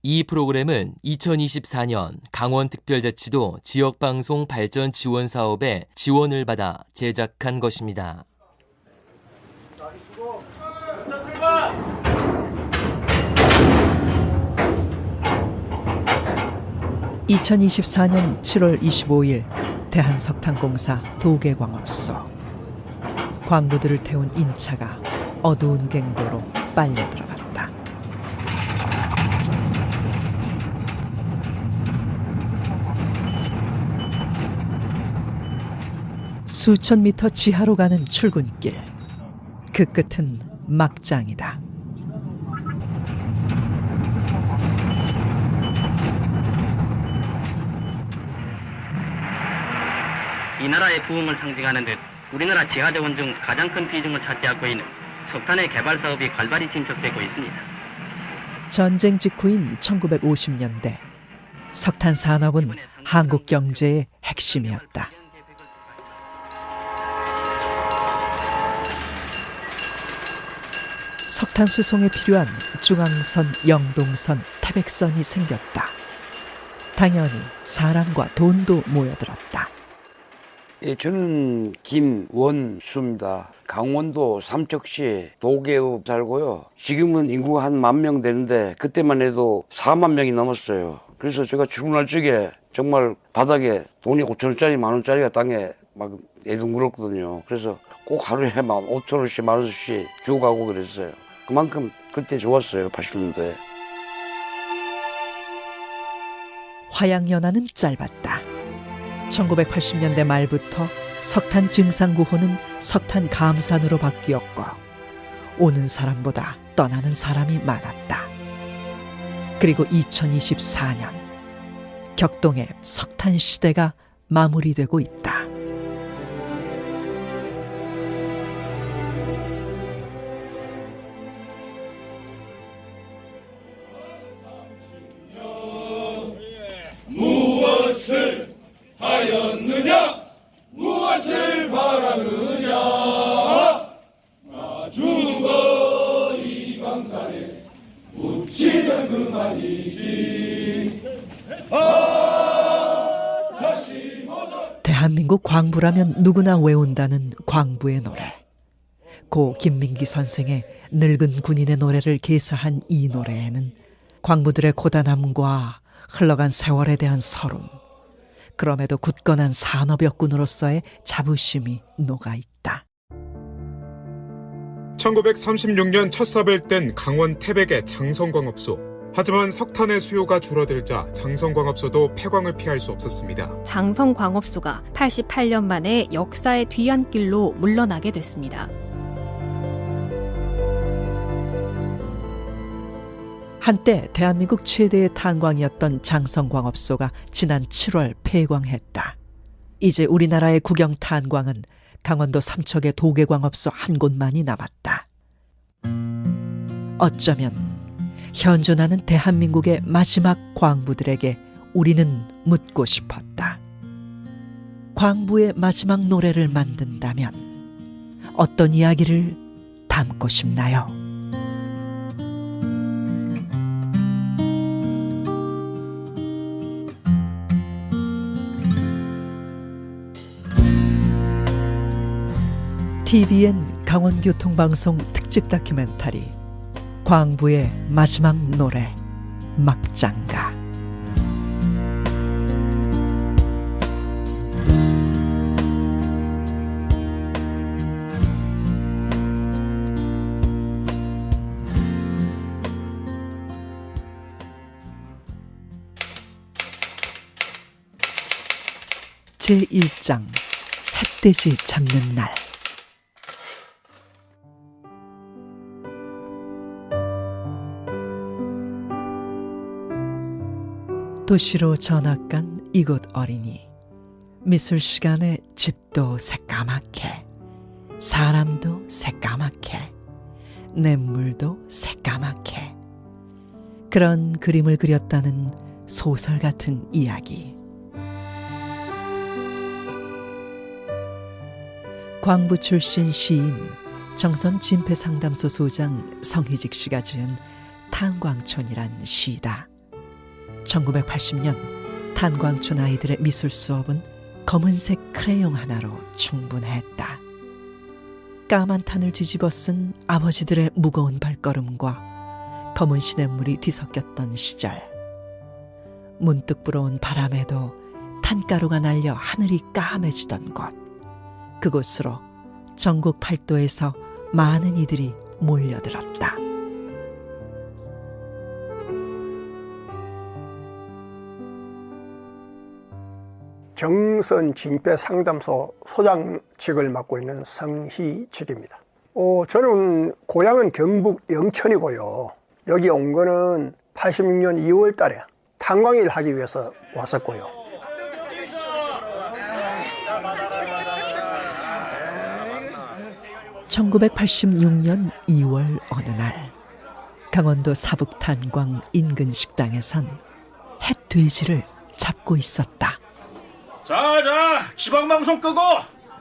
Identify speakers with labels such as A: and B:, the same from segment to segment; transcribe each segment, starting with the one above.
A: 이 프로그램은 2024년 강원특별자치도 지역방송 발전 지원 사업에 지원을 받아 제작한 것입니다.
B: 2024년 7월 25일 대한석탄공사 도계광업소. 광부들을 태운 인차가 어두운 갱도로 빨려 들어갔다. 수천 미터 지하로 가는 출근길. 그 끝은 막장이다.
C: 이 나라의 부흥을 상징하는 듯 우리나라 지하자원 중 가장 큰 비중을 차지하고 있는 석탄의 개발 사업이 활발히 진척되고 있습니다.
B: 전쟁 직후인 1950년대 석탄 산업은 한국 경제의 핵심이었다. 석탄 수송에 필요한 중앙선, 영동선, 태백선이 생겼다. 당연히 사람과 돈도 모여들었다.
D: 예, 저는 김원수입니다. 강원도 삼척시 도계읍 살고요. 지금은 인구가 한 10,000명 되는데 그때만 해도 4만 명이 넘었어요. 그래서 제가 출근할 적에 정말 바닥에 돈이 5,000원짜리, 10,000원짜리가 땅에 막 애둥물었거든요. 그래서 꼭 하루에 5,000원씩, 10,000원씩 주고 가고 그랬어요. 그만큼 그때 좋았어요, 80년도에.
B: 화양연화는 짧았다. 1980년대 말부터 석탄 증상구호는 석탄 감산으로 바뀌었고 오는 사람보다 떠나는 사람이 많았다. 그리고 2024년 격동의 석탄 시대가 마무리되고 있다.
E: 무엇을 하였느냐? 무엇을 바라느냐? 나 죽어 이 강산에 묻히면 그만이지. 다시 못
B: 대한민국 광부라면 누구나 외운다는 광부의 노래. 고 김민기 선생의 늙은 군인의 노래를 개사한 이 노래에는 광부들의 고단함과 흘러간 세월에 대한 서름, 그럼에도 굳건한 산업역군으로서의 자부심이 녹아있다.
F: 1936년 첫 삽을 뗀 강원 태백의 장성광업소. 하지만 석탄의 수요가 줄어들자 장성광업소도 폐광을 피할 수 없었습니다.
G: 장성광업소가 88년 만에 역사의 뒤안길로 물러나게 됐습니다.
B: 한때 대한민국 최대의 탄광이었던 장성광업소가 지난 7월 폐광했다. 이제 우리나라의 국영 탄광은 강원도 삼척의 도계광업소 한 곳만이 남았다. 어쩌면 현존하는 대한민국의 마지막 광부들에게 우리는 묻고 싶었다. 광부의 마지막 노래를 만든다면 어떤 이야기를 담고 싶나요? TVN 강원교통방송 특집 다큐멘터리 광부의 마지막 노래 막장가. 제1장 햇돼지 잡는 날. 도시로 전학 간 이곳 어린이. 미술 시간에 집도 새까맣게, 사람도 새까맣게, 냇물도 새까맣게. 그런 그림을 그렸다는 소설 같은 이야기. 광부 출신 시인 정선 진폐상담소 소장 성희직 씨가 지은 탄광촌이란 시다. 1980년 탄광촌 아이들의 미술 수업은 검은색 크레용 하나로 충분했다. 까만 탄을 뒤집어 쓴 아버지들의 무거운 발걸음과 검은 시냇물이 뒤섞였던 시절. 문득 불어온 바람에도 탄가루가 날려 하늘이 까매지던 곳. 그곳으로 전국 팔도에서 많은 이들이 몰려들었다.
H: 정선 징배 상담소 소장직을 맡고 있는 성희직입니다. 저는 고향은 경북 영천이고요. 여기 온 거는 86년 2월 달에 탄광일 하기 위해서 왔었고요.
B: (1986년 2월) 어느 날 강원도 사북탄광 인근 식당에선 햇돼지를 잡고 있었다.
I: 자, 지방방송 끄고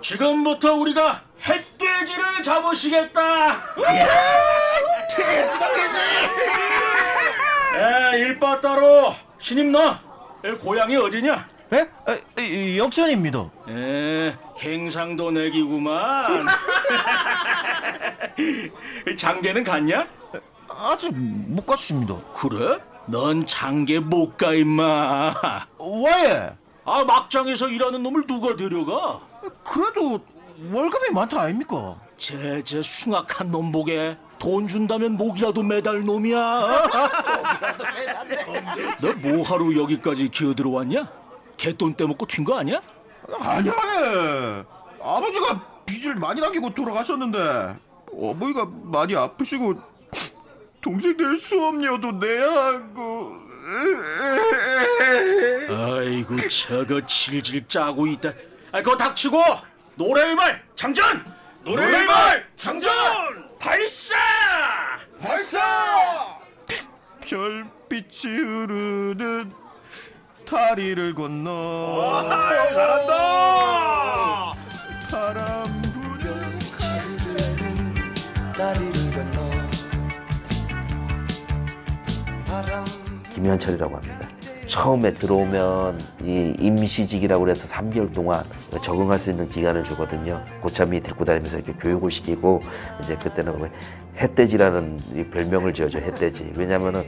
I: 지금부터 우리가 햇돼지를 잡으시겠다.
E: 돼지다 돼지.
I: 일바 따로 신임 너 고향이 어디냐?
J: 영천입니다.
I: 갱상도 내기구만. 장계는 갔냐?
J: 아직 못 갔습니다.
I: 그래? 넌 장계 못 가 임마.
J: 왜?
I: 막장에서 일하는 놈을 누가 데려가?
J: 그래도 월급이 많다 아닙니까?
I: 제 숭악한 놈 보게 돈 준다면 목이라도 매달 놈이야. 너 뭐하러 여기까지 기어들어왔냐? 개돈 떼먹고 튄 거 아니야?
J: 아니야. 아버지가 빚을 많이 남기고 돌아가셨는데 어머니가 많이 아프시고 동생들 수업료도 내야 하고.
I: 아이고 저거 질질 짜고 있다. 그거 닥치고 노래의말 장전! 노래의말 장전! 발사!
J: 별빛이 흐르는 다리를 건너.
I: 잘한다!
J: 바람 부는 다리를 건너.
K: 김현철이라고 합니다. 처음에 들어오면 이 임시직이라고 해서 3개월 동안 적응할 수 있는 기간을 주거든요. 고참이 데리고 다니면서 이렇게 교육을 시키고, 이제 그때는 햇돼지라는 이 별명을 지어줘. 햇돼지. 왜냐면은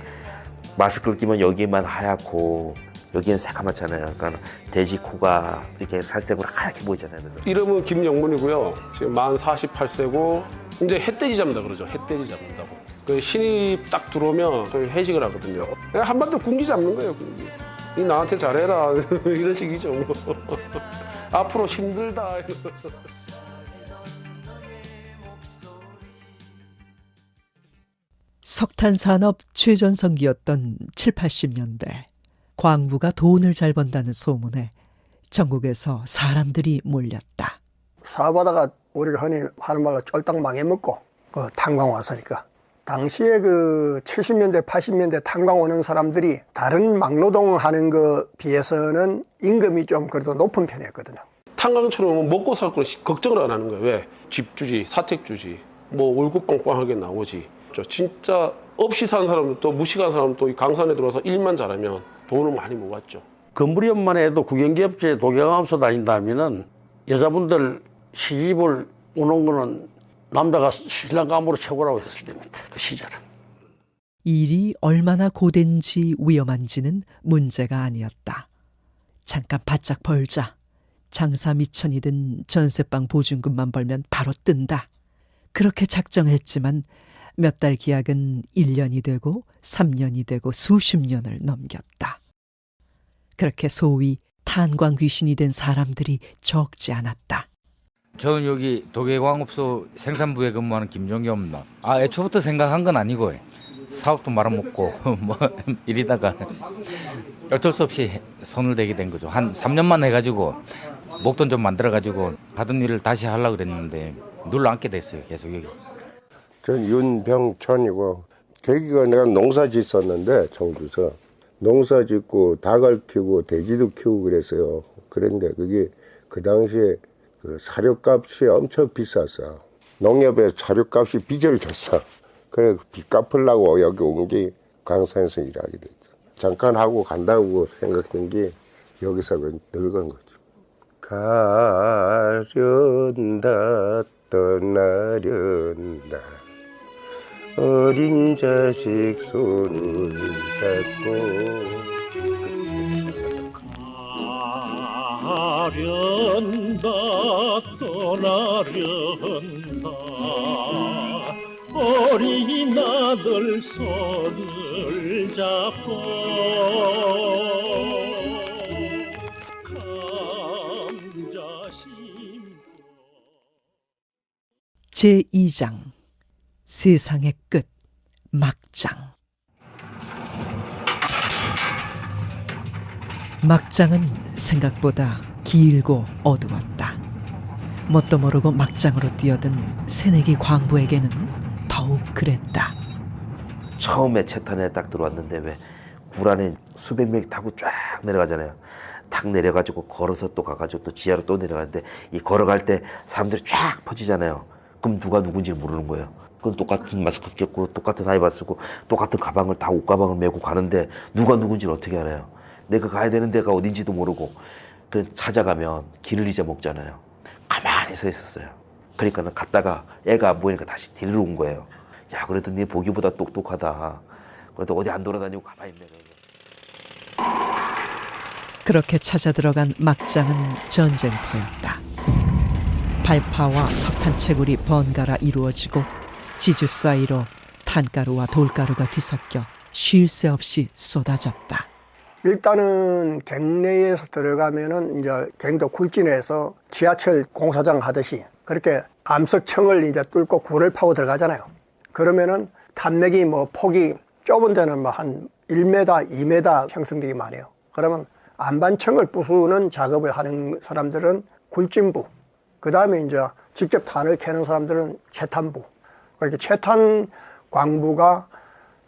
K: 마스크를 끼면 여기만 하얗고 여기는 새까맣잖아요. 그러니까 돼지 코가 이렇게 살색으로 하얗게 보이잖아요. 그래서
L: 이름은 김영문이고요. 지금 만 48세고 이제 햇돼지 잡는다 그러죠. 햇돼지 잡는다고. 그 신입 딱 들어오면 저희 회식을 하거든요. 그냥 한반도 군기 잡는 거예요. 군기. 이 나한테 잘해라 이런 식이죠. 뭐. 앞으로 힘들다.
B: 석탄산업 최전성기였던 7, 80년대 광부가 돈을 잘 번다는 소문에 전국에서 사람들이 몰렸다.
H: 사업하다가 우리가 흔히 하는 말로 쫄딱 망해먹고 탄광 왔으니까 당시에 그 70년대 80년대 탄광 오는 사람들이 다른 막노동 하는 거 비해서는 임금이 좀 그래도 높은 편이었거든요.
L: 탄광처럼 먹고 살 걸 걱정을 안 하는 거예요. 왜? 집주지, 사택주지, 뭐 월급 빵빵하게 나오지. 진짜 없이 사는 사람도 무식한 사람도 이 강산에 들어와서 일만 잘하면 돈을 많이 모았죠.
M: 건물이업만 해도 국영기업체 도경암소 다닌다면은 여자분들 시집을 오는 거는 남자가 신랑 감으로 최고라고 했을 때입니다. 그 시절은.
B: 일이 얼마나 고된지 위험한지는 문제가 아니었다. 잠깐 바짝 벌자. 장사 미천이든 전세방 보증금만 벌면 바로 뜬다. 그렇게 작정했지만 몇 달 기약은 1년이 되고 3년이 되고 수십 년을 넘겼다. 그렇게 소위 탄광 귀신이 된 사람들이 적지 않았다.
N: 저는 여기 도계광업소 생산부에 근무하는 김종겸입니다. 애초부터 생각한 건 아니고 사업도 말아먹고 뭐 이러다가 어쩔 수 없이 손을 대게 된 거죠. 한 3년만 해가지고 목돈 좀 만들어가지고 하던 일을 다시 하려고 그랬는데 눌러앉게 됐어요. 계속 여기.
O: 전 윤병천이고 계기가 내가 농사 짓었는데 청주서 농사 짓고 닭을 키우고 돼지도 키우고 그랬어요. 그런데 그게 그 당시에 그 사료값이 엄청 비쌌어. 농협에 사료값이 빚을 줬어. 그래 빚 갚으려고 여기 온 게 강산에서 일하게 됐어. 잠깐 하고 간다고 생각한 게 여기서 늙은 거죠. 가련다 떠나련다 어린 자식 손을 잡고
I: 가련다 떠나련다 어린 아들 손을 잡고 감자 심고
B: 제2장 세상의 끝 막장. 막장은 생각보다 길고 어두웠다. 뭣도 모르고 막장으로 뛰어든 새내기 광부에게는 더욱 그랬다.
K: 처음에 채탄에 딱 들어왔는데 왜 구란에 수백 명이 타고 쫙 내려가잖아요. 탁 내려가지고 걸어서 또 가가지고 또 지하로 또 내려가는데 이 걸어갈 때 사람들이 쫙 퍼지잖아요. 그럼 누가 누군지 모르는 거예요. 그건 똑같은 마스크 꼈고 똑같은 아이바 쓰고 똑같은 가방을 다 옷가방을 메고 가는데 누가 누군지를 어떻게 알아요? 내가 가야 되는 데가 어딘지도 모르고 그 찾아가면 길을 잊어먹잖아요. 가만히 서 있었어요. 그러니까는 갔다가 애가 안 보이니까 다시 데리러 온 거예요. 야, 그래도 네 보기보다 똑똑하다. 그래도 어디 안 돌아다니고 가만히 있네.
B: 그렇게 찾아 들어간 막장은 전쟁터였다. 발파와 석탄채굴이 번갈아 이루어지고 지주 사이로 탄가루와 돌가루가 뒤섞여 쉴 새 없이 쏟아졌다.
H: 일단은 갱내에서 들어가면은 이제 갱도 굴진해서 지하철 공사장 하듯이 그렇게 암석층을 이제 뚫고 굴을 파고 들어가잖아요. 그러면은 탄맥이 뭐 폭이 좁은 데는 뭐 한 1m, 2m 형성되기 많아요. 그러면 안반층을 부수는 작업을 하는 사람들은 굴진부, 그 다음에 이제 직접 탄을 캐는 사람들은 채탄부. 그렇게 채탄 광부가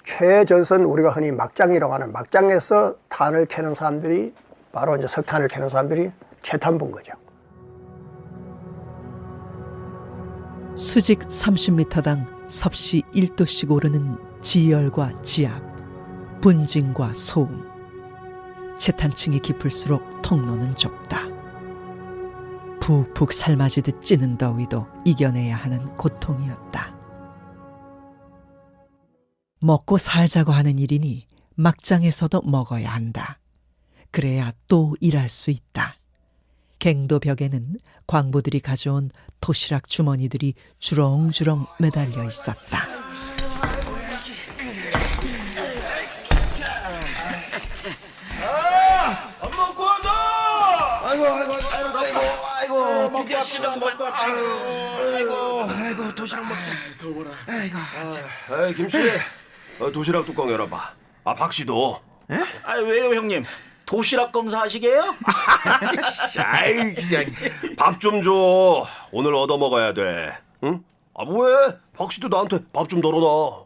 H: 최전선 우리가 흔히 막장이라고 하는 막장에서 탄을 캐는 사람들이 바로 이제 석탄을 캐는 사람들이 채탄부인 거죠.
B: 수직 30m당 섭씨 1도씩 오르는 지열과 지압, 분진과 소음. 채탄층이 깊을수록 통로는 좁다. 푹푹 삶아지듯 찌는 더위도 이겨내야 하는 고통이었다. 먹고 살자고 하는 일이니 막장에서도 먹어야 한다. 그래야 또 일할 수 있다. 갱도 벽에는 광부들이 가져온 도시락 주머니들이 주렁주렁 매달려 있었다.
J: 밥 먹고 하자. 아이고 드디어 시간 먹고 아이고 도시락 먹자. 더워라. 아이고
E: 아이 김씨, 도시락 뚜껑 열어봐. 아 박씨도.
I: 에? 아 왜요 형님? 도시락 검사하시게요?
E: 아이 그냥 밥 좀 줘. 오늘 얻어 먹어야 돼. 응? 아 뭐해? 박씨도 나한테 밥 좀 덜어놔.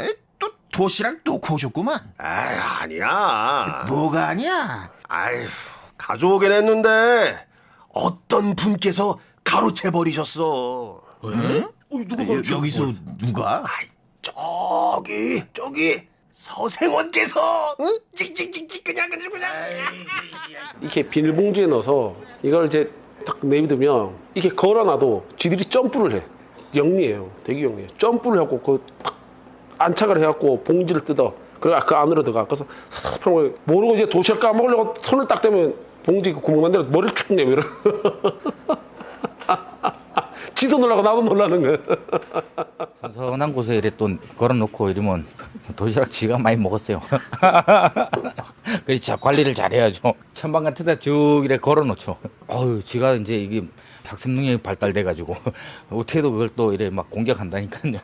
J: 에? 또 도시락 놓고 오셨구만.
E: 아이 아니야.
J: 뭐가 아니야?
E: 아이 가져오긴 했는데 어떤 분께서 가로채 버리셨어.
J: 왜?
E: 누가 가로채?
J: 여기서 누가?
E: 아이, 저기 서생원께서 찍찍찍찍 그냥.
L: 이렇게 비닐봉지에 넣어서 이걸 이제 딱 내비두면 이렇게 걸어놔도 지들이 점프를 해. 영리해요. 되게 영리해. 점프를 하고 그 딱 안착을 해갖고 봉지를 뜯어. 그래서 그 안으로 들어가. 그래서 사사삭 모르고 이제 도시락 까먹으려고 손을 딱 대면 봉지 구멍 만들어 머리를 축 내밀어. 지도 놀라고 나도 놀라는 거야.
N: 선한 곳에 이래 또 걸어놓고 이러면 도시락 지가 많이 먹었어요. 그래서 관리를 잘해야죠. 천방 같은 데 쭉 이래 걸어놓죠. 어유 지가 이제 이게 학습 능력이 발달돼가지고 어떻게도 그걸 또 이래 막 공격한다니까요.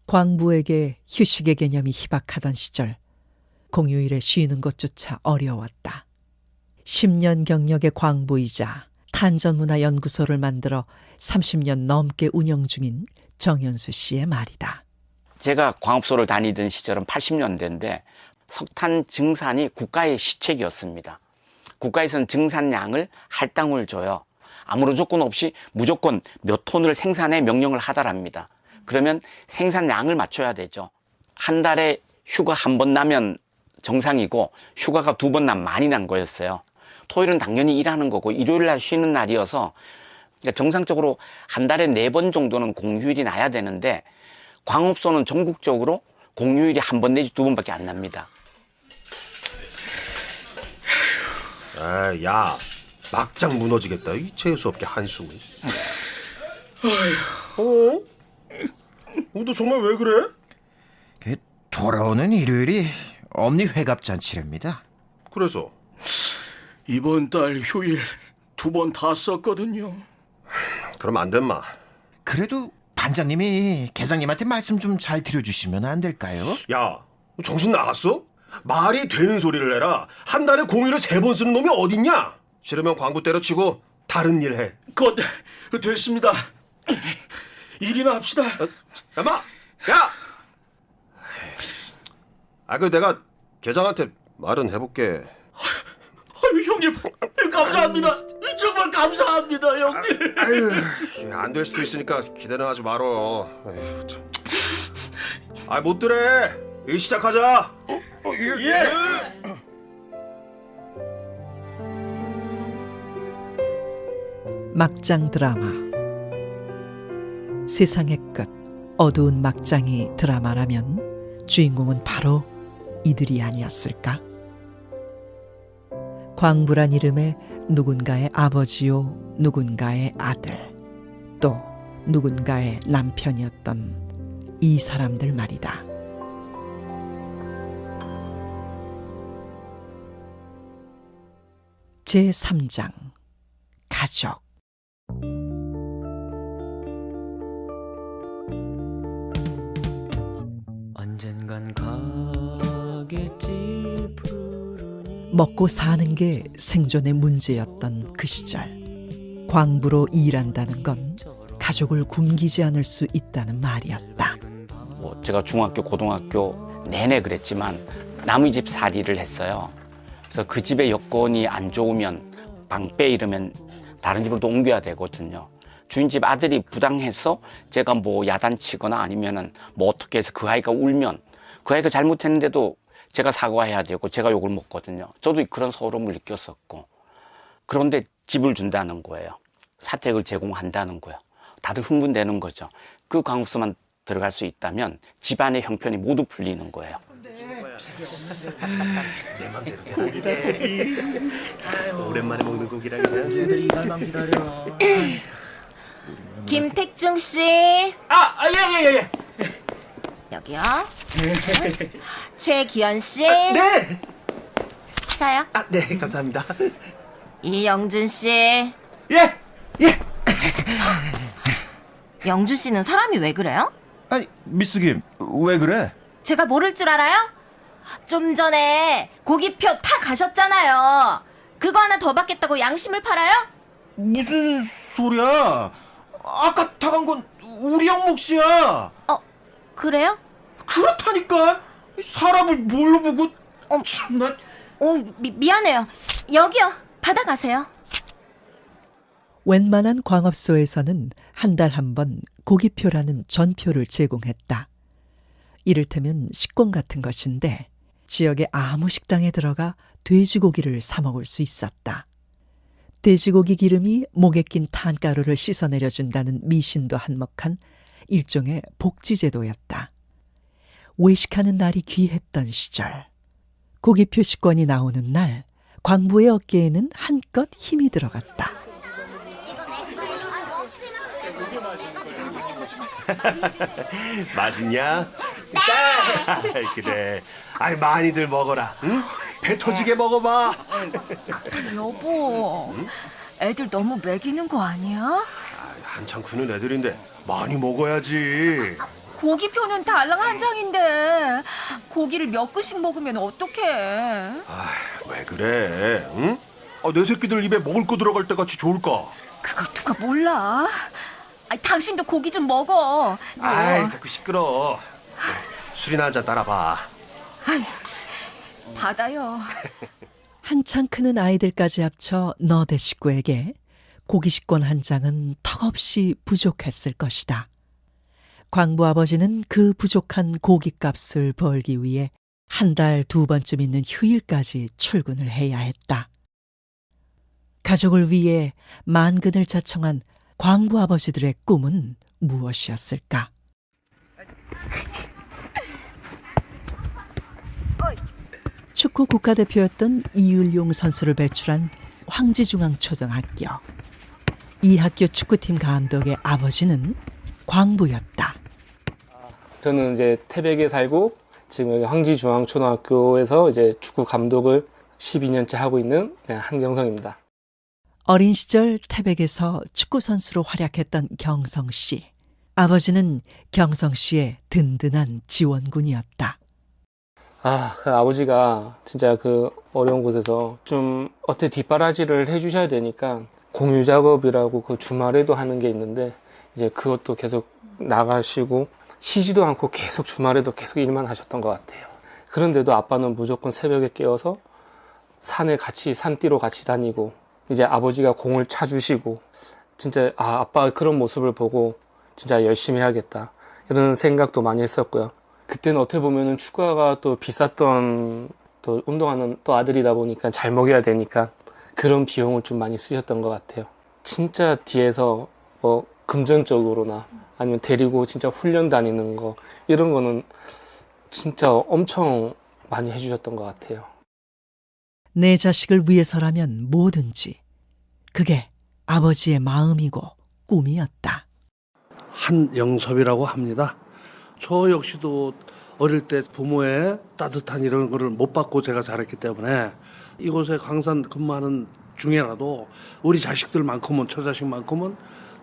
B: 광부에게 휴식의 개념이 희박하던 시절, 공휴일에 쉬는 것조차 어려웠다. 10년 경력의 광부이자 탄전문화연구소를 만들어 30년 넘게 운영 중인 정현수 씨의 말이다.
P: 제가 광업소를 다니던 시절은 80년대인데 석탄 증산이 국가의 시책이었습니다. 국가에서는 증산량을 할당을 줘요. 아무런 조건 없이 무조건 몇 톤을 생산해 명령을 하달합니다. 그러면 생산량을 맞춰야 되죠. 한 달에 휴가 한 번 나면 정상이고 휴가가 2번 나면 많이 난 거였어요. 토요일은 당연히 일하는 거고 일요일 날 쉬는 날이어서 그러니까 정상적으로 한 달에 4번 정도는 공휴일이 나야 되는데 광업소는 전국적으로 공휴일이 1번 내지 2번밖에 안 납니다.
E: 아, 야, 막장 무너지겠다. 이 재수 없게 한숨. 너 정말 왜 그래?
J: 돌아오는 일요일이 엄니 회갑 잔치랍니다.
E: 그래서?
I: 이번 달 휴일 2번 다 썼거든요.
E: 그럼 안 된 마.
J: 그래도 반장님이 계장님한테 말씀 좀 잘 드려주시면 안 될까요?
E: 야, 정신 나갔어? 말이 되는 소리를 해라. 한 달에 공휴일을 3번 쓰는 놈이 어딨냐? 싫으면 광부 때려치고 다른 일 해.
I: 됐습니다. 일이나 합시다.
E: 야마! 야! 그 내가 계장한테 말은 해볼게.
I: 아유, 형님, 감사합니다. 정말 감사합니다, 형님.
E: 안 될 수도 있으니까 기대는 하지 말어. 못 들래. 일 시작하자.
I: 예.
B: 막장 드라마. 세상의 끝, 어두운 막장이 드라마라면 주인공은 바로 이들이 아니었을까? 광부란 이름의 누군가의 아버지요, 누군가의 아들, 또 누군가의 남편이었던 이 사람들 말이다. 제3장 가족.
A: 언젠간 가겠지.
B: 먹고 사는 게 생존의 문제였던 그 시절, 광부로 일한다는 건 가족을 굶기지 않을 수 있다는 말이었다.
P: 제가 중학교, 고등학교 내내 그랬지만 남의 집 살이를 했어요. 그래서 그 집의 여건이 안 좋으면 방빼 이러면 다른 집으로 옮겨야 되거든요. 주인집 아들이 부당해서 제가 뭐 야단치거나 아니면은 뭐 어떻게 해서 그 아이가 울면 그 아이가 잘못했는데도 제가 사과해야 되고 제가 욕을 먹거든요. 저도 그런 서러움을 느꼈었고. 그런데 집을 준다는 거예요. 사택을 제공한다는 거예요. 다들 흥분되는 거죠. 그 광업소만 들어갈 수 있다면 집안의 형편이 모두 풀리는 거예요.
E: 내 맘대로 고기다, 고기. 오랜만에 먹는 고기라 그냥.
I: 얘들이 이날만 기다려.
Q: 김택중 씨.
I: 예.
Q: 여기요. 최기현 씨.
E: 네.
Q: 자요.
E: 네, 감사합니다.
Q: 이영준 씨.
E: 예.
Q: 영준 씨는 사람이 왜 그래요?
J: 아니, 미스 김, 왜 그래?
Q: 제가 모를 줄 알아요? 좀 전에 고기표 타 가셨잖아요. 그거 하나 더 받겠다고 양심을 팔아요?
J: 무슨 소리야? 아까 타간 건 우리 형 몫이야.
Q: 그래요?
J: 그렇다니까. 사람을 뭘로 보고. 참나.
Q: 미안해요. 여기요. 받아가세요.
B: 웬만한 광업소에서는 한 달 한 번 고기표라는 전표를 제공했다. 이를테면 식권 같은 것인데 지역의 아무 식당에 들어가 돼지고기를 사 먹을 수 있었다. 돼지고기 기름이 목에 낀 탄가루를 씻어내려준다는 미신도 한몫한 일종의 복지제도였다. 외식하는 날이 귀했던 시절, 고기표 식권이 나오는 날 광부의 어깨에는 한껏 힘이 들어갔다.
E: 맛있냐? 네. 그래. 많이들 먹어라. 응? 배 터지게 먹어봐.
Q: 여보, 애들 너무 먹이는 거 아니야?
E: 한창 크는 애들인데 많이 먹어야지.
Q: 고기표는 달랑 한 장인데 고기를 몇 그씩 먹으면 어떡해?
E: 왜 그래? 응? 내 새끼들 입에 먹을 거 들어갈 때 같이 좋을까?
Q: 그걸 누가 몰라? 당신도 고기 좀 먹어.
E: 자꾸 시끄러. 술이나 한잔 따라봐.
Q: 받아요.
B: 한창 크는 아이들까지 합쳐 너대 식구에게 고기 식권 한 장은 턱없이 부족했을 것이다. 광부 아버지는 그 부족한 고깃값을 벌기 위해 한 달 2번쯤 있는 휴일까지 출근을 해야 했다. 가족을 위해 만근을 자청한 광부 아버지들의 꿈은 무엇이었을까? 축구 국가대표였던 이을용 선수를 배출한 황지중앙초등학교. 이 학교 축구팀 감독의 아버지는 광부였다.
L: 저는 이제 태백에 살고 지금 여기 황지중앙초등학교에서 이제 축구 감독을 12년째 하고 있는 한경성입니다.
B: 어린 시절 태백에서 축구 선수로 활약했던 경성 씨. 아버지는 경성 씨의 든든한 지원군이었다.
L: 그 아버지가 진짜 그 어려운 곳에서 좀 어떻게 뒷바라지를 해주셔야 되니까 공유 작업이라고 그 주말에도 하는 게 있는데 이제 그것도 계속 나가시고 쉬지도 않고 계속 주말에도 계속 일만 하셨던 것 같아요. 그런데도 아빠는 무조건 새벽에 깨어서 산에 같이 산띠로 같이 다니고 이제 아버지가 공을 차주시고 진짜 아빠 그런 모습을 보고 진짜 열심히 해야겠다 이런 생각도 많이 했었고요. 그때는 어떻게 보면은 축구화가 또 비쌌던 또 운동하는 또 아들이다 보니까 잘 먹여야 되니까 그런 비용을 좀 많이 쓰셨던 것 같아요. 진짜 뒤에서 뭐 금전적으로나 아니면 데리고 진짜 훈련 다니는 거 이런 거는 진짜 엄청 많이 해주셨던 것 같아요.
B: 내 자식을 위해서라면 뭐든지. 그게 아버지의 마음이고 꿈이었다.
R: 한영섭이라고 합니다. 저 역시도 어릴 때 부모의 따뜻한 이런 거를 못 받고 제가 자랐기 때문에 이곳에 광산 근무하는 중에라도 우리 자식들만큼은 처자식만큼은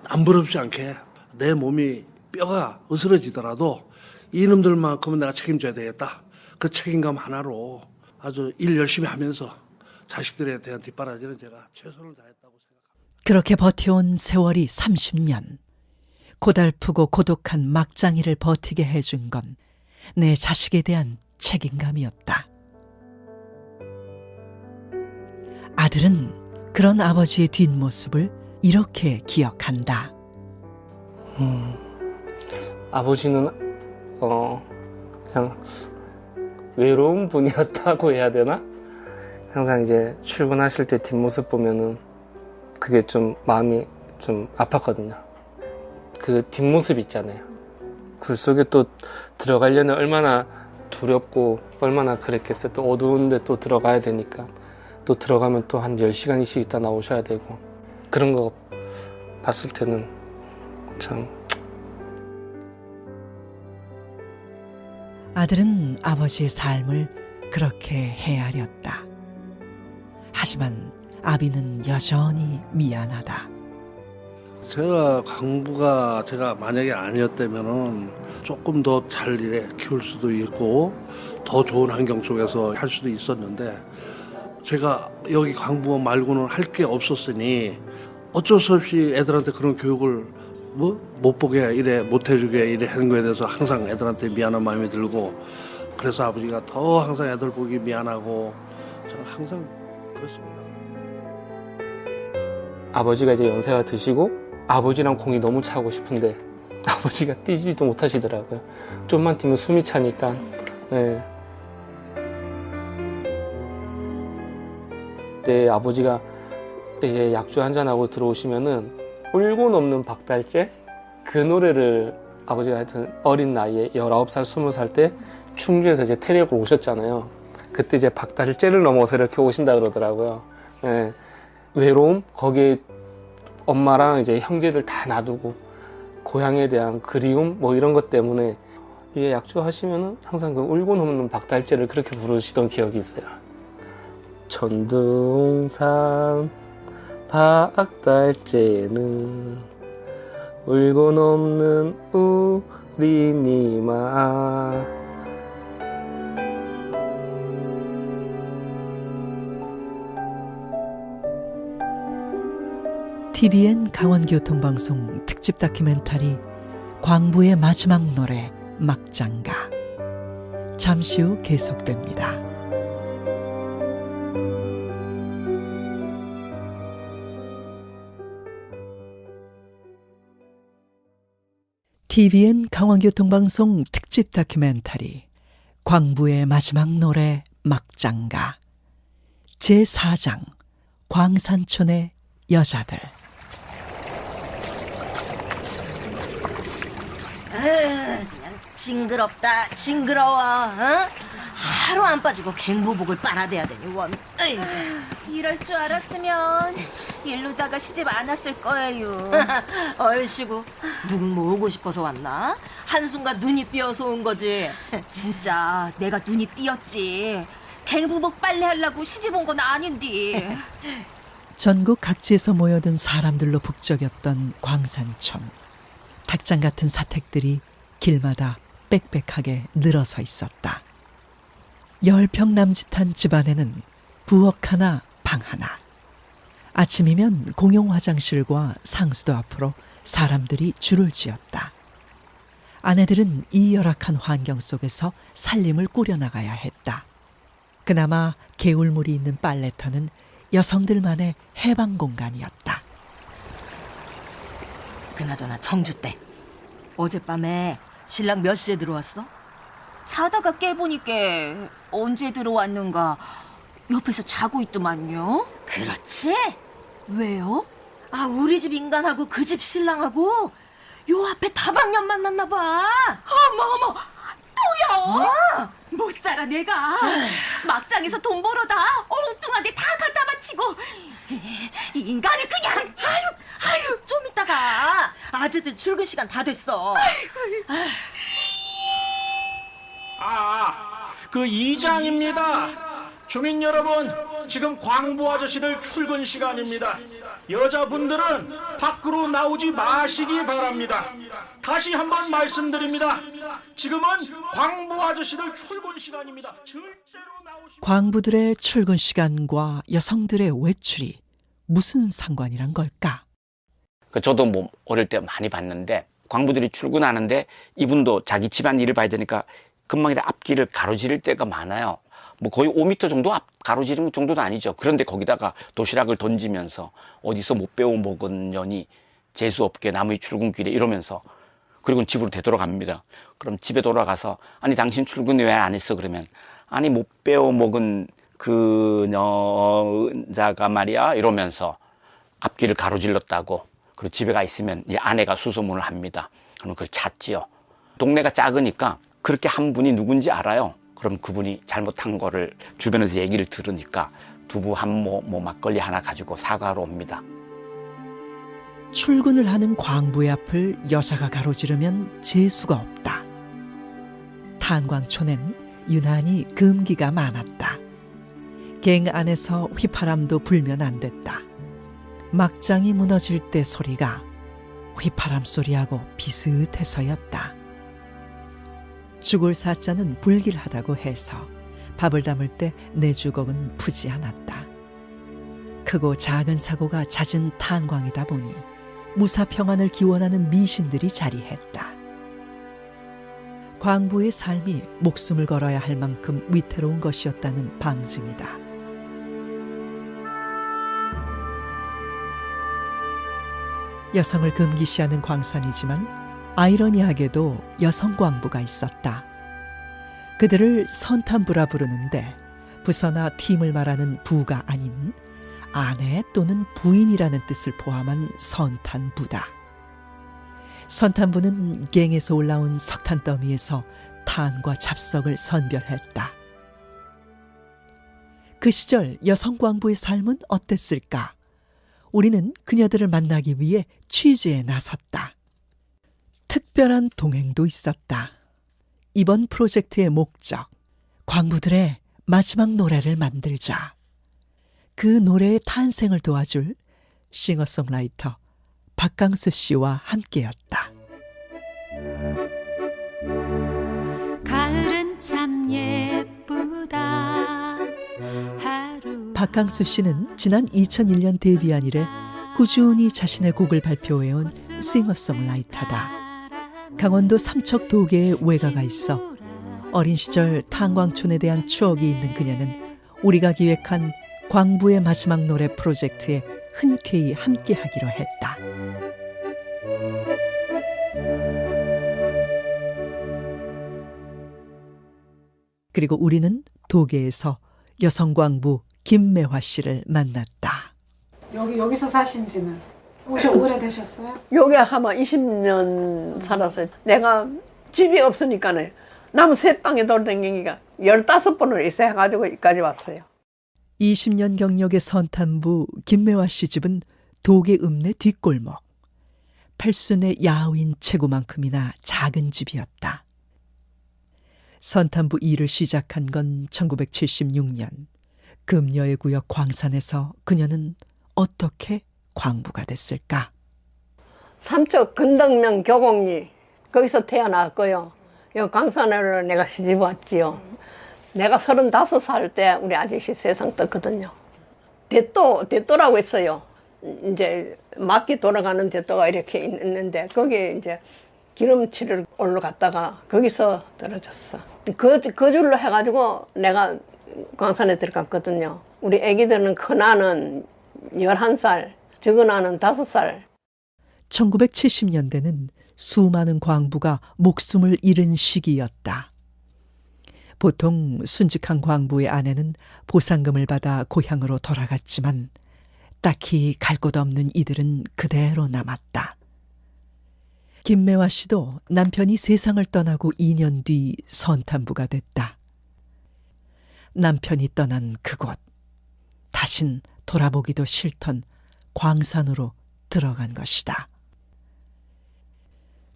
R: 남부럽지 않게 내 몸이 뼈가 으스러지더라도 이놈들만큼은 내가 책임져야 되겠다. 그 책임감 하나로 아주 일 열심히 하면서 자식들에 대한 뒷바라지는 제가 최선을 다했다고 생각합니다.
B: 그렇게 버텨온 세월이 30년. 고달프고 고독한 막장이를 버티게 해준 건 내 자식에 대한 책임감이었다. 아들은 그런 아버지의 뒷모습을 이렇게 기억한다.
L: 아버지는 그냥 외로운 분이었다고 해야 되나? 항상 이제 출근하실 때 뒷모습 보면은 그게 좀 마음이 좀 아팠거든요. 그 뒷모습 있잖아요. 굴 속에 또 들어가려면 얼마나 두렵고 얼마나 그랬겠어요. 또 어두운데 또 들어가야 되니까 또 들어가면 또 한 10시간씩 있다 나오셔야 되고 그런 거 봤을 때는 참.
B: 아들은 아버지의 삶을 그렇게 헤아렸다. 하지만 아비는 여전히 미안하다.
R: 제가 광부가 제가 만약에 아니었다면은 조금 더 잘 일에 키울 수도 있고 더 좋은 환경 속에서 할 수도 있었는데 제가 여기 광부 말고는 할 게 없었으니 어쩔 수 없이 애들한테 그런 교육을 못 보게 이래 못 해주게 이래 하는 거에 대해서 항상 애들한테 미안한 마음이 들고 그래서 아버지가 더 항상 애들 보기 미안하고 저는 항상 그렇습니다.
L: 아버지가 이제 연세가 드시고 아버지랑 공이 너무 차고 싶은데 아버지가 뛰지도 못하시더라고요. 좀만 뛰면 숨이 차니까. 네. 네, 아버지가 이제 약주 한잔하고 들어오시면은 울고 넘는 박달재 그 노래를 아버지가 하여튼 어린 나이에 19살, 20살 때 충주에서 이제 태력으로 오셨잖아요. 그때 이제 박달재를 넘어서 이렇게 오신다 그러더라고요. 네. 외로움, 거기에 엄마랑 이제 형제들 다 놔두고 고향에 대한 그리움 뭐 이런 것 때문에 이게 약주 하시면은 항상 그 울고 넘는 박달재를 그렇게 부르시던 기억이 있어요. 천둥산 박달재는 울고 넘는 우리 니마.
B: TVN 강원교통방송 특집 다큐멘터리 광부의 마지막 노래 막장가. 잠시 후 계속됩니다. TVN 강원교통방송 특집 다큐멘터리 광부의 마지막 노래 막장가 제4장 광산촌의 여자들.
Q: 그냥 징그럽다 징그러워. 어? 하루 안 빠지고 갱부복을 빨아대야 되니 원.
S: 이럴 줄 알았으면 일로다가 시집 안 왔을 거예요.
Q: 얼씨구, 누군 뭐 오고 싶어서 왔나? 한순간 눈이 삐어서 온 거지.
S: 진짜 내가 눈이 띄었지. 갱부복 빨래하려고 시집 온 건 아닌데.
B: 전국 각지에서 모여든 사람들로 북적였던 광산촌. 닭장 같은 사택들이 길마다 빽빽하게 늘어서 있었다. 10평 남짓한 집안에는 부엌 하나, 방 하나. 아침이면 공용 화장실과 상수도 앞으로 사람들이 줄을 지었다. 아내들은 이 열악한 환경 속에서 살림을 꾸려나가야 했다. 그나마 개울물이 있는 빨래터는 여성들만의 해방 공간이었다.
Q: 그나저나 정주 때 어젯밤에 신랑 몇 시에 들어왔어?
S: 자다가 깨보니까 언제 들어왔는가 옆에서 자고 있더만요.
Q: 그렇지?
S: 왜요?
Q: 아, 우리 집 인간하고 그 집 신랑하고 요 앞에 다방년 만났나 봐.
S: 어머 또요? 못 살아 내가. 막장에서 돈 벌어다 엉뚱한데 다 갖다 바치고 이 인간을 그냥.
Q: 아유, 좀 이따가 아재들 출근 시간 다 됐어.
I: 그 이장입니다. 주민 여러분, 지금 광부 아저씨들 출근 시간입니다. 여자분들은 밖으로 나오지 마시기 바랍니다. 다시 한번 말씀드립니다. 지금은 광부 아저씨들 출근 시간입니다. 절대로 나오시...
B: 광부들의 출근 시간과 여성들의 외출이 무슨 상관이란 걸까?
P: 저도 뭐 어릴 때 많이 봤는데 광부들이 출근하는데 이분도 자기 집안 일을 봐야 되니까 금방 앞길을 가로지를 때가 많아요. 뭐 거의 5m 정도 앞 가로지른 정도도 아니죠. 그런데 거기다가 도시락을 던지면서 어디서 못 배워 먹은 년이 재수없게 남의 출근길에 이러면서 그리고 집으로 되돌아갑니다. 그럼 집에 돌아가서 아니 당신 출근 왜 안 했어? 그러면 아니 못 배워 먹은 그 여자가 말이야 이러면서 앞길을 가로질렀다고. 그리고 집에 가 있으면 이 아내가 수소문을 합니다. 그럼 그걸 찾지요. 동네가 작으니까 그렇게 한 분이 누군지 알아요. 그럼 그분이 잘못한 거를 주변에서 얘기를 들으니까 두부 한 모, 막걸리 하나 가지고 사과하러 옵니다.
B: 출근을 하는 광부의 앞을 여자가 가로지르면 재수가 없다. 탄광촌엔 유난히 금기가 많았다. 갱 안에서 휘파람도 불면 안 됐다. 막장이 무너질 때 소리가 휘파람 소리하고 비슷해서였다. 죽을 사자는 불길하다고 해서 밥을 담을 때 내주걱은 푸지 않았다. 크고 작은 사고가 잦은 탄광이다 보니 무사평안을 기원하는 미신들이 자리했다. 광부의 삶이 목숨을 걸어야 할 만큼 위태로운 것이었다는 방증이다. 여성을 금기시하는 광산이지만 아이러니하게도 여성 광부가 있었다. 그들을 선탄부라 부르는데 부서나 팀을 말하는 부가 아닌 아내 또는 부인이라는 뜻을 포함한 선탄부다. 선탄부는 갱에서 올라온 석탄 더미에서 탄과 잡석을 선별했다. 그 시절 여성 광부의 삶은 어땠을까? 우리는 그녀들을 만나기 위해 취재에 나섰다. 특별한 동행도 있었다. 이번 프로젝트의 목적, 광부들의 마지막 노래를 만들자. 그 노래의 탄생을 도와줄 싱어송라이터 박강수 씨와 함께였다.
T: 가을은 참 예쁘다.
B: 박강수 씨는 지난 2001년 데뷔한 이래 꾸준히 자신의 곡을 발표해온 싱어송라이터다. 강원도 삼척 도계에 외가가 있어 어린 시절 탄광촌에 대한 추억이 있는 그녀는 우리가 기획한 광부의 마지막 노래 프로젝트에 흔쾌히 함께하기로 했다. 그리고 우리는 도계에서 여성광부 김매화 씨를 만났다.
U: 여기서 사신 지는 오래되셨어요?
V: 여기 하면 20년 살았어요. 내가 집이 없으니까는 나무 셋방에 돌아다니기가 15번을 있어 해가지고 여기까지 왔어요.
B: 20년 경력의 선탄부 김매화 씨 집은 도계 읍내 뒷골목. 팔순의 야윈 체구만큼이나 작은 집이었다. 선탄부 일을 시작한 건 1976년. 금여의 구역 광산에서 그녀는 어떻게 광부가 됐을까?
V: 삼척 근덕면 교공리 거기서 태어났고요. 여기 광산으로 내가 시집 왔지요. 내가 35살 때 우리 아저씨 세상 떴거든요. 대또라고 했어요. 이제 막기 돌아가는 대또가 이렇게 있는데 거기에 이제 기름칠을 올라갔다가 거기서 떨어졌어. 그 줄로 해가지고 내가 광산에 들어갔거든요. 우리 애기들은 큰아는 11살, 적은아는 5살.
B: 1970년대는 수많은 광부가 목숨을 잃은 시기였다. 보통 순직한 광부의 아내는 보상금을 받아 고향으로 돌아갔지만 딱히 갈 곳 없는 이들은 그대로 남았다. 김매화 씨도 남편이 세상을 떠나고 2년 뒤 선탄부가 됐다. 남편이 떠난 그곳, 다신 돌아보기도 싫던 광산으로 들어간 것이다.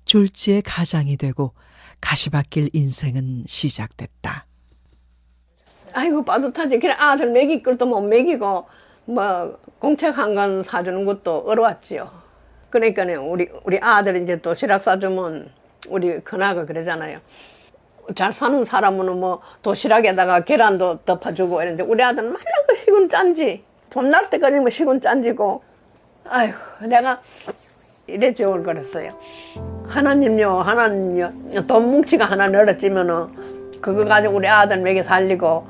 B: 졸지의 가장이 되고 가시밭길 인생은 시작됐다.
V: 아이고 빠듯하지. 그래 아들 먹일 것도 못 먹이고 뭐 공책 한 건 사주는 것도 어려웠지요. 그러니까 우리 아들 이제 도시락 사주면 우리 큰아가 그러잖아요. 잘 사는 사람은 뭐 도시락에다가 계란도 덮어주고 이런데 우리 아들은 맨날 그 식은 짠지. 봄날 때까지 뭐 식은 짠지고. 아이고 내가 이래 좋을 거랬어요. 하나님요 돈 뭉치가 하나 늘어지면은 그거 가지고 우리 아들 먹여 살리고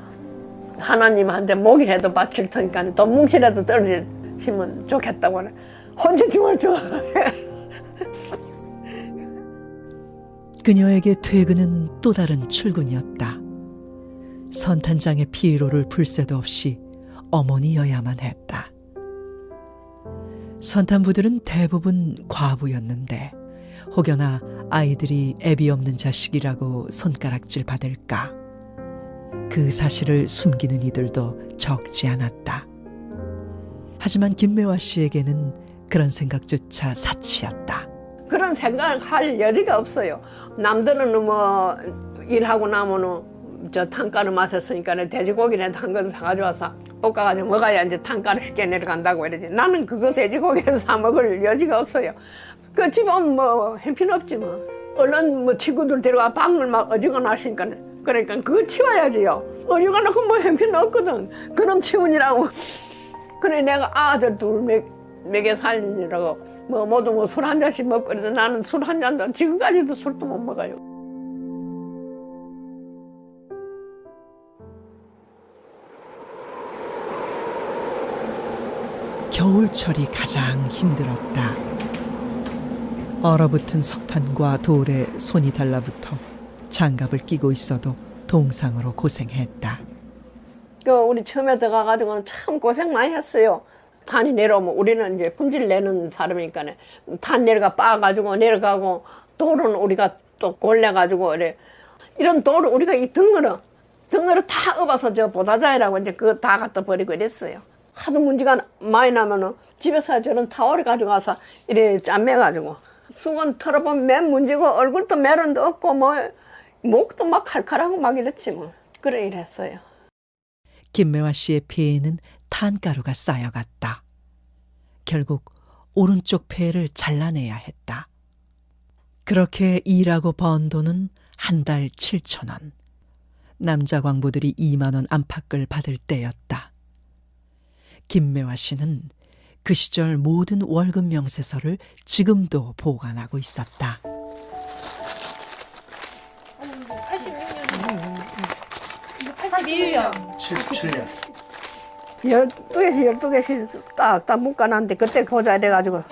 V: 하나님한테 목이라도 바칠 테니까 돈 뭉치라도 떨어지시면 좋겠다고 혼자 죽을 줄
B: 그녀에게 퇴근은 또 다른 출근이었다. 선탄장의 피로를 풀 새도 없이 어머니여야만 했다. 선탄부들은 대부분 과부였는데 혹여나 아이들이 애비 없는 자식이라고 손가락질 받을까. 그 사실을 숨기는 이들도 적지 않았다. 하지만 김매화 씨에게는 그런 생각조차 사치였다.
V: 그런 생각을 할 여지가 없어요. 남들은 뭐 일하고 나면은 저 단가를 마셨으니까 돼지고기라도 한 건 사가지고 와서 볶아가지고 먹어야 이제 단가를 쉽게 내려간다고 이러지. 나는 그거 돼지고기를 사 먹을 여지가 없어요. 그 집은 뭐 형편없지 뭐. 얼른 뭐 친구들 데려와 방을 막 어지간하 하시니까 그러니까 그거 치워야지요. 어지간하고 뭐 형편 없거든. 그럼 치우니라고. 그래 내가 아들 둘 먹여 살리느라고 뭐 모두 뭐 술 한 잔씩 먹고 그래도 나는 술 한 잔도 지금까지도 술도 못 먹어요.
B: 겨울철이 가장 힘들었다. 얼어붙은 석탄과 돌에 손이 달라붙어 장갑을 끼고 있어도 동상으로 고생했다.
V: 우리 처음에 들어가가지고는 참 고생 많이 했어요. 탄이 내려오면 우리는 이제 품질 내는 사람이니까 탄 내려가 빻아가지고 내려가고 돌은 우리가 또 골라가지고 이런 돌을 우리가 이 등으로 다 업어서 저 보다자이라고 이제 그거 다 갖다 버리고 이랬어요. 하도 문제가 많이 나면은 집에서 저런 타월을 가져가서 이래 짠매가지고 수건 털어보면 맨 문제고 얼굴도 매론도 없고 뭐 목도 막 칼칼하고 막 이랬지 뭐. 그래 이랬어요.
B: 김매화 씨의 폐에는 탄가루가 쌓여갔다. 결국 오른쪽 폐를 잘라내야 했다. 그렇게 일하고 번 돈은 한 달 7,000원. 남자 광부들이 2만 원 안팎을 받을 때였다. 김매화 씨는 그 시절 모든 월급 명세서를 지금도 보관하고 있었다.
U: 81년.
M: 77년.
V: 12개씩 딱 묶어놨는데 그때 보자 이래가지고.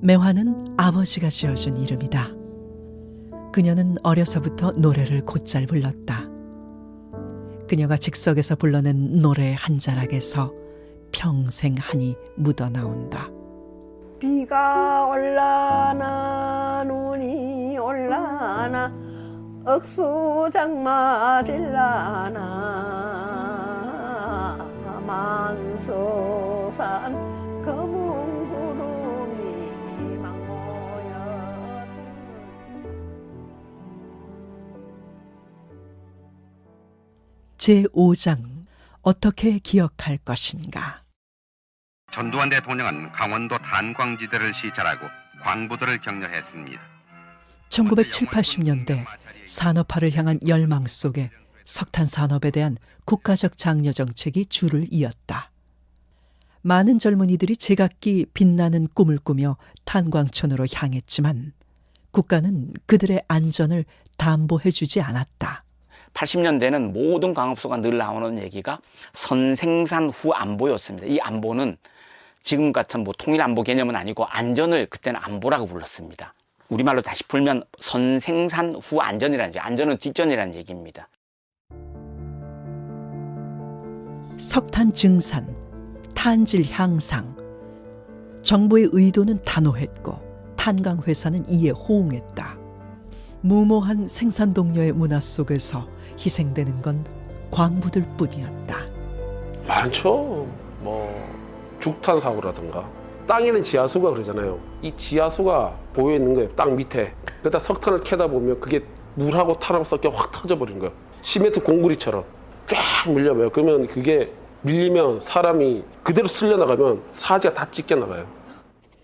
B: 매화는 아버지가 지어준 이름이다. 그녀는 어려서부터 노래를 곧잘 불렀다. 그녀가 즉석에서 불러낸 노래 한 자락에서 평생 한이 묻어나온다.
V: 비가 올라나 눈이 올라나 억수장마질라나 만소산 검은 구름이 막 모여
B: 제5장 어떻게 기억할 것인가.
C: 전두환 대통령은 강원도 탄광지대를 시찰하고 광부들을 격려했습니다.
B: 1970, 80년대 산업화를 향한 열망 속에 석탄 산업에 대한 국가적 장려 정책이 줄을 이었다. 많은 젊은이들이 제각기 빛나는 꿈을 꾸며 탄광촌으로 향했지만 국가는 그들의 안전을 담보해주지 않았다.
P: 80년대는 모든 광업소가 늘 나오는 얘기가 선생산 후 안보였습니다. 이 안보는 지금 같은 뭐 통일 안보 개념은 아니고 안전을 그때는 안보라고 불렀습니다. 우리말로 다시 풀면 선생산 후 안전이라는 얘기, 안전은 뒷전이라는 얘기입니다.
B: 석탄 증산, 탄질 향상. 정부의 의도는 단호했고 탄광회사는 이에 호응했다. 무모한 생산 동료의 문화 속에서 희생되는 건 광부들 뿐이었다.
L: 많죠. 뭐 죽탄 사고라든가 땅에는 지하수가 그러잖아요. 이 지하수가 보여 있는 거예요. 땅 밑에. 그러다 석탄을 캐다 보면 그게 물하고 탄하고 섞여 확 터져버린 거예요. 시멘트 공구리처럼 쫙 밀려봐요. 그러면 그게 밀리면 사람이 그대로 쓸려나가면 사지가 다 찢겨나가요.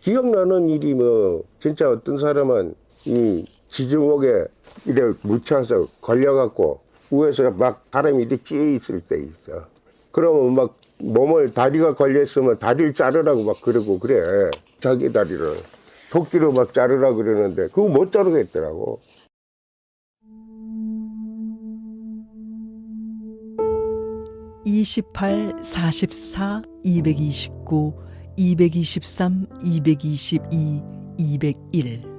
O: 기억나는 일이 뭐 진짜 어떤 사람은 이 지주목에 이래 묻혀서 걸려갖고 위에서 막 사람이 이렇게 찌어 있을 때 있어. 그러면 막 몸을 다리가 걸려있으면 다리를 자르라고 막 그러고 그래. 자기 다리를 도끼로 막 자르라 그러는데 그거 못 자르겠더라고.
B: (28, 44, 229, 223, 222, 201)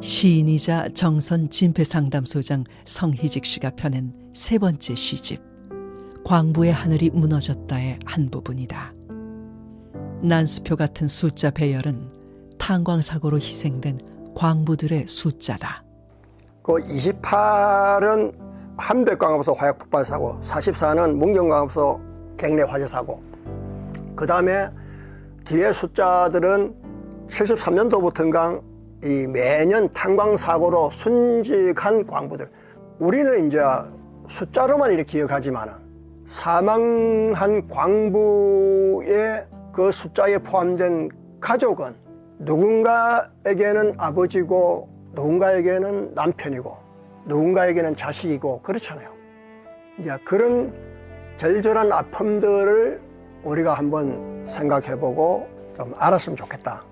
B: 시인이자 정선 진폐상담소장 성희직 씨가 펴낸 세 번째 시집 광부의 하늘이 무너졌다의 한 부분이다. 난수표 같은 숫자 배열은 탄광사고로 희생된 광부들의 숫자다.
H: 그 28은 한백광업소 화약 폭발 사고, 44는 문경광업소 갱내 화재 사고. 그 다음에 뒤에 숫자들은 73년도부터인가 이 매년 탄광 사고로 순직한 광부들. 우리는 이제 숫자로만 이렇게 기억하지만은 사망한 광부의 그 숫자에 포함된 가족은 누군가에게는 아버지고 누군가에게는 남편이고 누군가에게는 자식이고 그렇잖아요. 이제 그런 절절한 아픔들을 우리가 한번 생각해보고 좀 알았으면 좋겠다.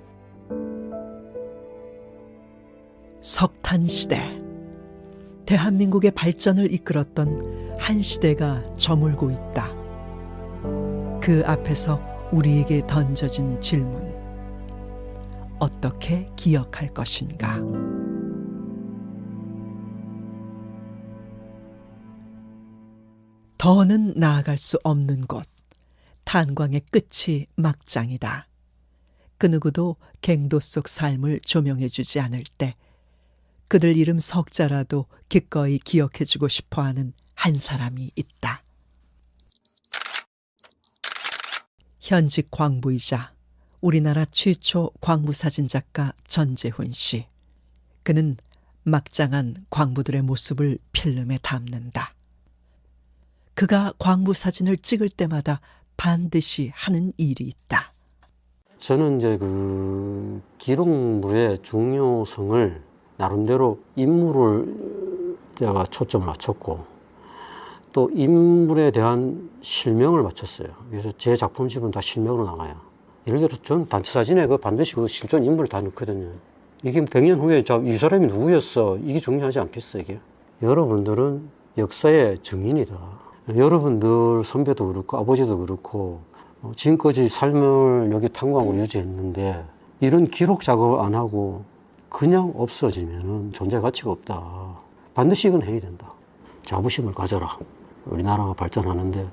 B: 석탄시대. 대한민국의 발전을 이끌었던 한 시대가 저물고 있다. 그 앞에서 우리에게 던져진 질문. 어떻게 기억할 것인가? 더는 나아갈 수 없는 곳. 탄광의 끝이 막장이다. 그 누구도 갱도 속 삶을 조명해주지 않을 때 그들 이름 석자라도 기꺼이 기억해주고 싶어하는 한 사람이 있다. 현직 광부이자 우리나라 최초 광부 사진작가 전재훈 씨. 그는 막장한 광부들의 모습을 필름에 담는다. 그가 광부 사진을 찍을 때마다 반드시 하는 일이 있다.
D: 저는 이제 그 기록물의 중요성을 나름대로 인물을 제가 초점을 맞췄고 또 인물에 대한 실명을 맞췄어요. 그래서 제 작품집은 다 실명으로 나가요. 예를 들어 전 단체 사진에 그 반드시 그 실존 인물을 다 넣거든요. 이게 100년 후에 이 사람이 누구였어? 이게 중요하지 않겠어 이게? 여러분들은 역사의 증인이다. 여러분들 선배도 그렇고 아버지도 그렇고 지금까지 삶을 여기 탄광으로 유지했는데 이런 기록 작업을 안 하고 그냥 없어지면 존재 가치가 없다. 반드시 이건 해야 된다. 자부심을 가져라. 우리나라가 발전하는데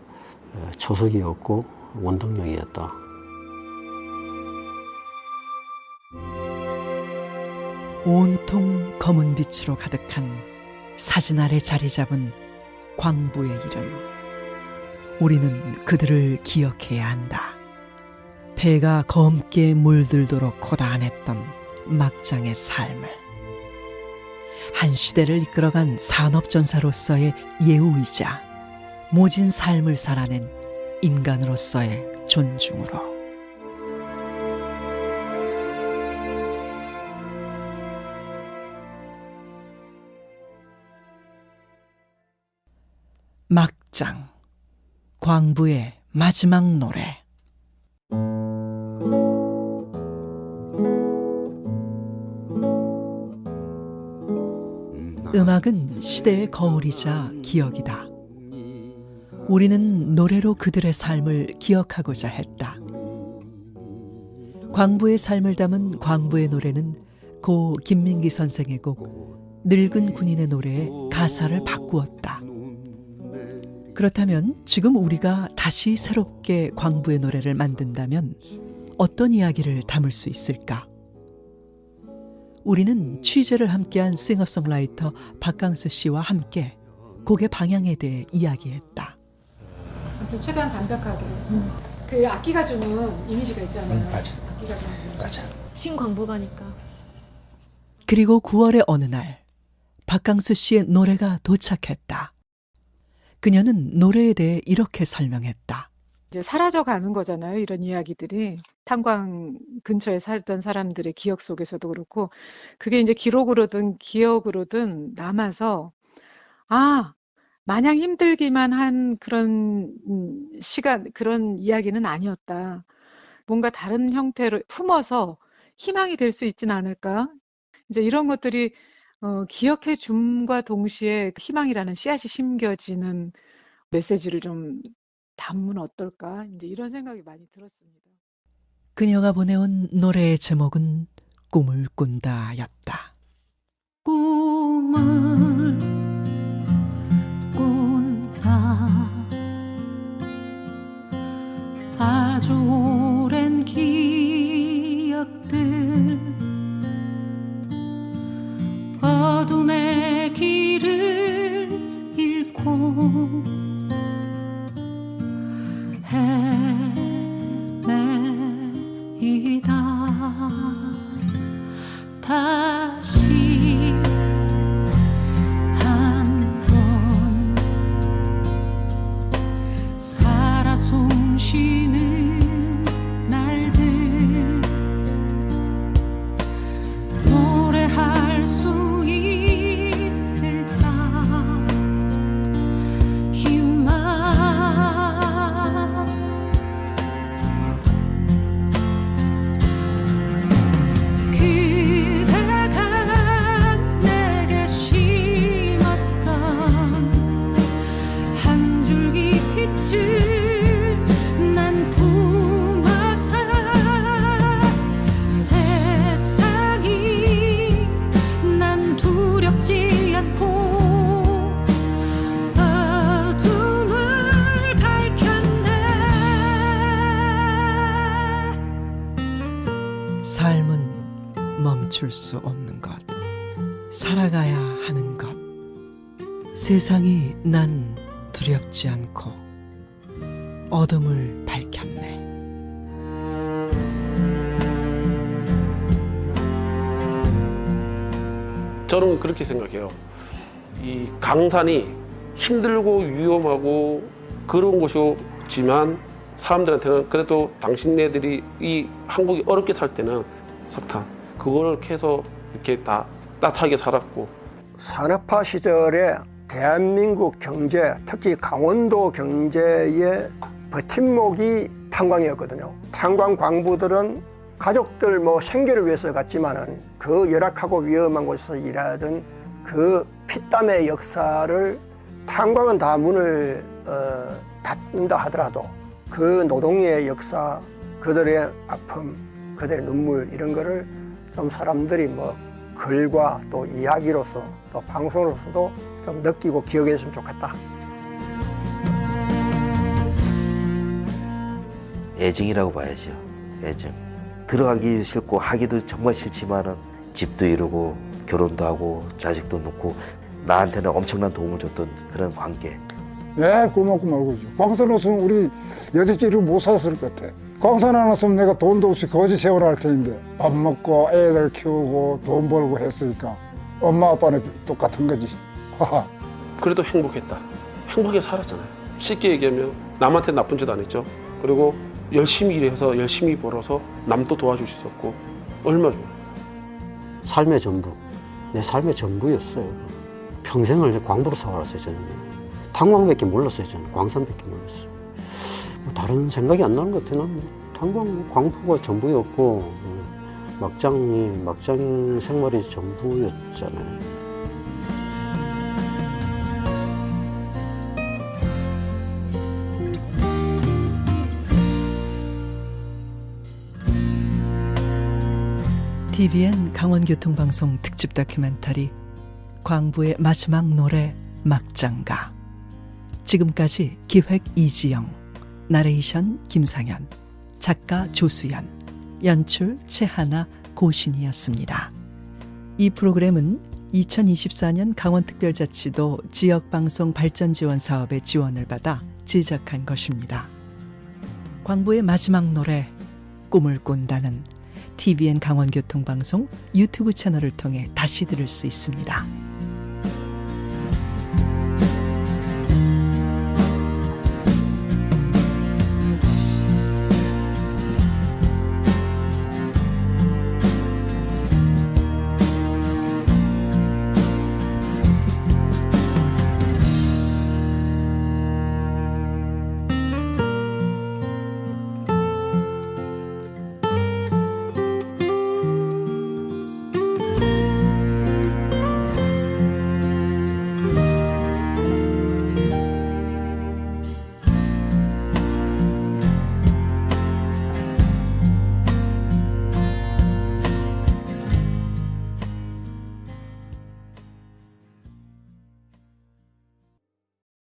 D: 초석이었고 원동력이었다.
B: 온통 검은 빛으로 가득한 사진 아래 자리 잡은 광부의 이름. 우리는 그들을 기억해야 한다. 배가 검게 물들도록 고단했던 막장의 삶을, 한 시대를 이끌어간 산업전사로서의 예우이자 모진 삶을 살아낸 인간으로서의 존중으로. 막장, 광부의 마지막 노래. 음악은 시대의 거울이자 기억이다. 우리는 노래로 그들의 삶을 기억하고자 했다. 광부의 삶을 담은 광부의 노래는 고 김민기 선생의 곡 늙은 군인의 노래에 가사를 바꾸었다. 그렇다면 지금 우리가 다시 새롭게 광부의 노래를 만든다면 어떤 이야기를 담을 수 있을까? 우리는 취재를 함께한 싱어송라이터 박강수 씨와 함께 곡의 방향에 대해 이야기했다.
U: 최대한 담백하게. 그 악기가 주는 이미지가 있잖아요.
J: 맞아.
U: 악기가 주는 이미지.
J: 맞아.
U: 신광부가니까.
B: 그리고 9월의 어느 날 박강수 씨의 노래가 도착했다. 그녀는 노래에 대해 이렇게 설명했다.
U: 이제 사라져가는 거잖아요. 이런 이야기들이. 탄광 근처에 살던 사람들의 기억 속에서도 그렇고, 그게 이제 기록으로든 기억으로든 남아서, 아, 마냥 힘들기만 한 그런 시간, 그런 이야기는 아니었다. 뭔가 다른 형태로 품어서 희망이 될 수 있진 않을까? 이제 이런 것들이 기억해 줌과 동시에 희망이라는 씨앗이 심겨지는 메시지를 좀 담으면 어떨까? 이제 이런 생각이 많이 들었습니다.
B: 그녀가 보내온 노래의 제목은 꿈을 꾼다였다.
T: 꿈을 꾼다. 아주 오랜 기억들, 어둠의 길을 잃고 헤매이다. 다시 한번 살아 숨쉬는 날들, 노래할 수 있을까? 희망. 그대가 내게 심었던 한 줄기 빛을 난 품어서 세상이 난 두렵지 않고 어둠을 밝혔네.
B: 삶은 멈출 수 없는 것, 살아가야 하는 것. 세상이 난 두렵지 않고 어둠을 밝혔네.
L: 저는 그렇게 생각해요. 이 강산이 힘들고 위험하고 그런 곳이지만 사람들한테는 그래도 당신네들이 이 한국이 어렵게 살 때는 석탄 그거를 캐서 이렇게 다 따뜻하게 살았고,
H: 산업화 시절에 대한민국 경제, 특히 강원도 경제의 버팀목이 탄광이었거든요. 탄광 광부들은 가족들 생계를 위해서 갔지만은 그 열악하고 위험한 곳에서 일하던 그 피땀의 역사를, 탄광은 다 문을 닫는다 하더라도 그 노동의 역사, 그들의 아픔, 그들의 눈물, 이런 거를 좀 사람들이 글과 또 이야기로서 또 방송으로서도 좀 느끼고 기억했으면 좋겠다.
K: 애증이라고 봐야죠. 애증. 들어가기 싫고 하기도 정말 싫지만은 집도 이루고 결혼도 하고 자식도 놓고 나한테는 엄청난 도움을 줬던 그런 관계.
F: 예, 고맙고 말고죠. 광산 없으면 우리 여태까지 못 살았을 것 같아. 광산 안 왔으면 내가 돈도 없이 거지 세월을 할 텐데 밥 먹고 애들 키우고 돈 벌고 했으니까 엄마 아빠는 똑같은 거지.
L: 그래도 행복했다. 행복하게 살았잖아요. 쉽게 얘기하면 남한테 나쁜 짓 안 했죠. 그리고 열심히 일해서 열심히 벌어서 남도 도와줄 수 있었고 얼마 좋아.
D: 삶의 전부, 내 삶의 전부였어요. 평생을 광부로 살았어요, 저는. 탄광밖에 몰랐어요, 저는. 광산밖에 몰랐어요. 뭐 다른 생각이 안 나는 것 같아요. 탄광, 광부가 전부였고 막장 생활이 전부였잖아요.
B: TVN 강원교통방송 특집 다큐멘터리 광부의 마지막 노래 막장가. 지금까지 기획 이지영, 나레이션 김상현, 작가 조수연, 연출 최하나, 고신이었습니다. 이 프로그램은 2024년 강원특별자치도 지역방송 발전지원 사업의 지원을 받아 제작한 것입니다. 광부의 마지막 노래 꿈을 꾼다는 TVN 강원교통방송 유튜브 채널을 통해 다시 들을 수 있습니다.